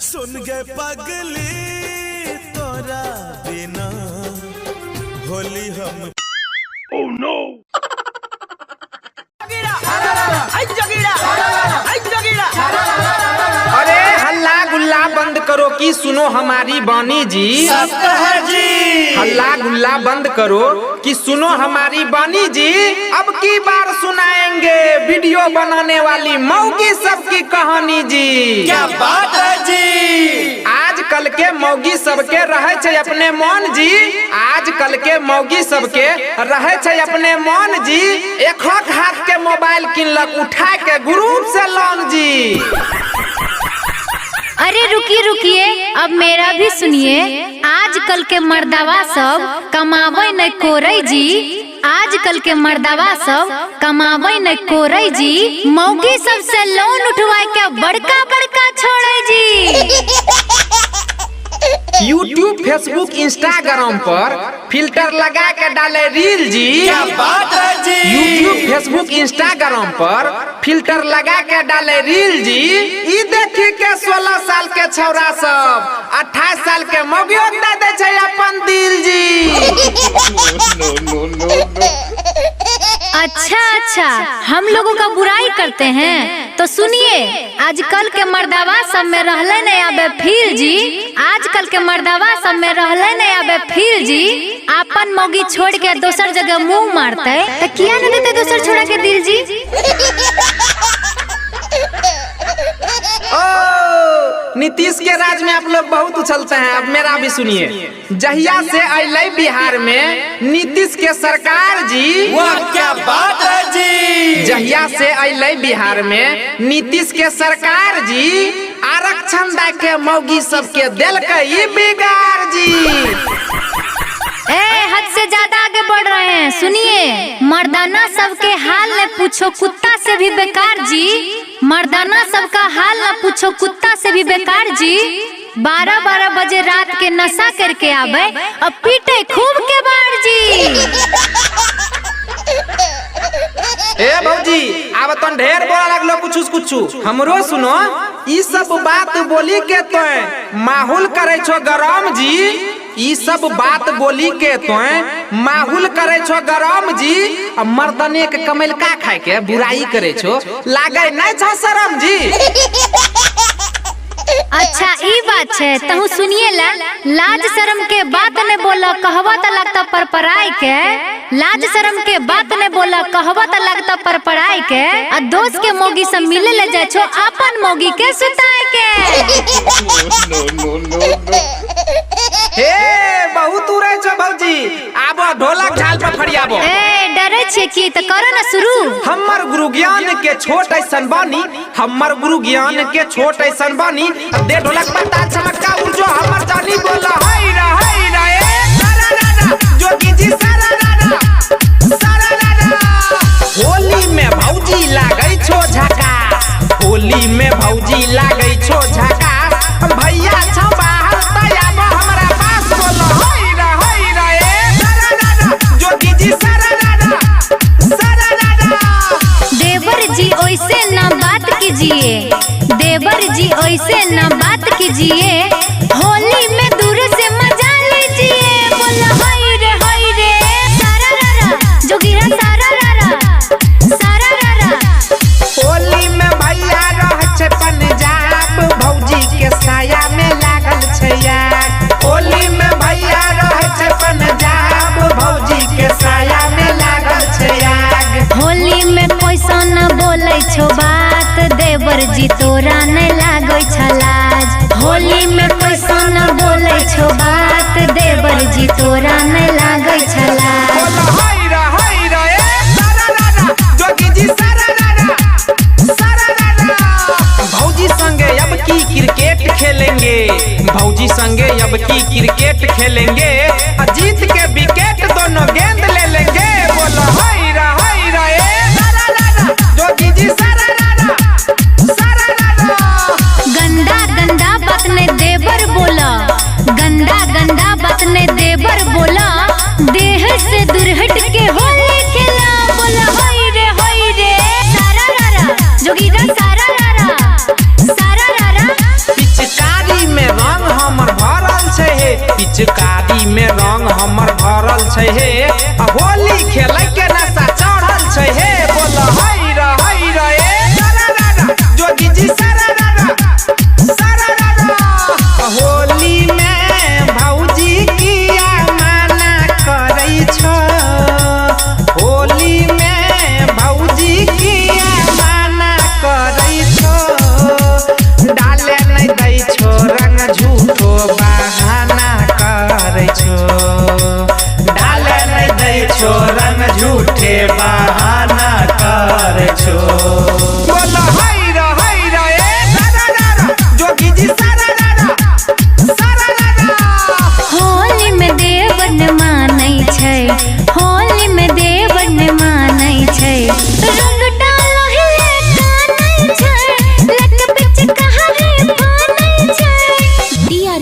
सुन गए पगली तोरा बिना होली हम oh, no. अरे हल्ला गुल्ला बंद करो कि सुनो हमारी बानी जी। जी हल्ला गुल्ला बंद करो कि सुनो हमारी बानी जी। अब की बार सुनाएंगे वीडियो बनाने वाली मौगी सबकी कहानी जी। क्या बात है जी। आजकल के मौगी सबके रहे छे अपने मन जी। आजकल के मौगी सबके रहे छे अपने मन जी। एक हाथ के मोबाइल किनलक उठा के ग्रुप से लोन जी। अरे रुकिए अब मेरा भी सुनिए। आजकल के मर्दावा सब कमावे न कोरई जी। आजकल के मर्दावा सब कमावे न कोरई जी। मौगी सब से लोन उठवा के बड़का बड़का छोड़े जी। यूट्यूब, फेसबुक, इंस्टाग्राम पर फिल्टर लगा के डाले रील जी। क्या बात है जी। यूट्यूब, फेसबुक, इंस्टाग्राम पर फिल्टर लगा के डाले रील जी। ई देखी के 16 साल के छौरा सब 28 साल के मौगियों दे दे छे अपन दिल जी। अच्छा हम लोगों का बुराई करते हैं तो सुनिए। आजकल के मर्दावा सब में रहले नहीं आबे फील जी। आजकल के मर्दावा सब में रहले नहीं आबे फील जी। अपन मौगी छोड़ के दोसर जगह मुंह मारते तो किया न देते दोसर छोड़ा के दिल जी। नीतीश के राज में आप लोग बहुत उछलते हैं। अब मेरा भी सुनिए। जहिया से अइले बिहार में नीतीश के सरकार जी। वाह क्या बात है जी। जहिया से अइले बिहार में नीतीश के सरकार जी। आरक्षण दे के मौगी सबके दिल के बिगाड़ जी। हद से ज्यादा आगे बढ़ रहे हैं। सुनिए, मर्दाना सबके हाल न पूछो कुत्ता से भी बेकार जी। मर्दाना सबका हाल न पूछो कुत्ता से भी बेकार जी। 12-12 बजे रात के नशा करके आवे अब पीटे खूब के बार जी। ए भौजी अब तो ढेर बोला लगलो कुछ हमरो सुनो। ई सब बात बोली के तो माहौल करे छो गरम जी। ई सब बात बोली के तो माहौल करे छो गरम जी। अब मर्दने के कमलका खाए के बुराई करे छो लागे नहीं छो शरम जी। अच्छा ई बात है तहु सुनिए ला। लाज शर्म के बात ने बोला कहवा त लगता पर पराई के। लाज शर्म के बात ने बोला कहवा त लगता पर पराई के। आ दोस्त के मौगी सब मिले ले जाए छो अपन मौगी के सुताए के। हे बहुत उड़े छो भौजी। आबो ढोलक झाल पर फरियाबो। डरे छे की त करो ना शुरू। हमर गुरु ज्ञान के छोट ऐसन बानी। हमर गुरु ज्ञान के छोट ऐसन बानी। दे ढोलक पर ताल चमका उर्जो हमर जानी बोला हाय रा सारा जोगी जी सारा होली में भौजी लागै छो झका। होली में भौजी लागै छो झका। भैया छौ बाहर त आबो हमरा पास बोला हाय रा जोगी जी सारा। देवर जी ओइसे ना बात कीजिए। देवर जी ओइसे ना बात कीजिए। होली में दूर से मजा लीजिए। बोला हाय रे सारा रा जोगिरा सारा रा। होली में भैया रह छे पंजाब भौजी के साया में लागल छे यार। होली में भैया रह छे पंजाब भौजी के साया में लागल छे यार। होली में पैसा न बोले छो बात। देवर जी तोरा न लागो छलाज। होली में पैसा न बोले छो बात। देवर जी तोरा न लागो छलाज। हाय रा सारा जोगी जी सारा भौजी संगे अब की क्रिकेट खेलेंगे। भौजी संगे अब की क्रिकेट खेलेंगे। जीत के विकेट दोनों गेंद ले लेंगे। बोलो हाय रा जोगी जी सारा। गंदा बात ने देवर बोला। गंदा बात ने देवर बोला। देह से दूर हट के होली खेला। बोला हाय रे सारा रा जोगी रा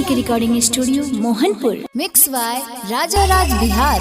के recording studio Mohanpur. Mix by Raja Raj Bihar.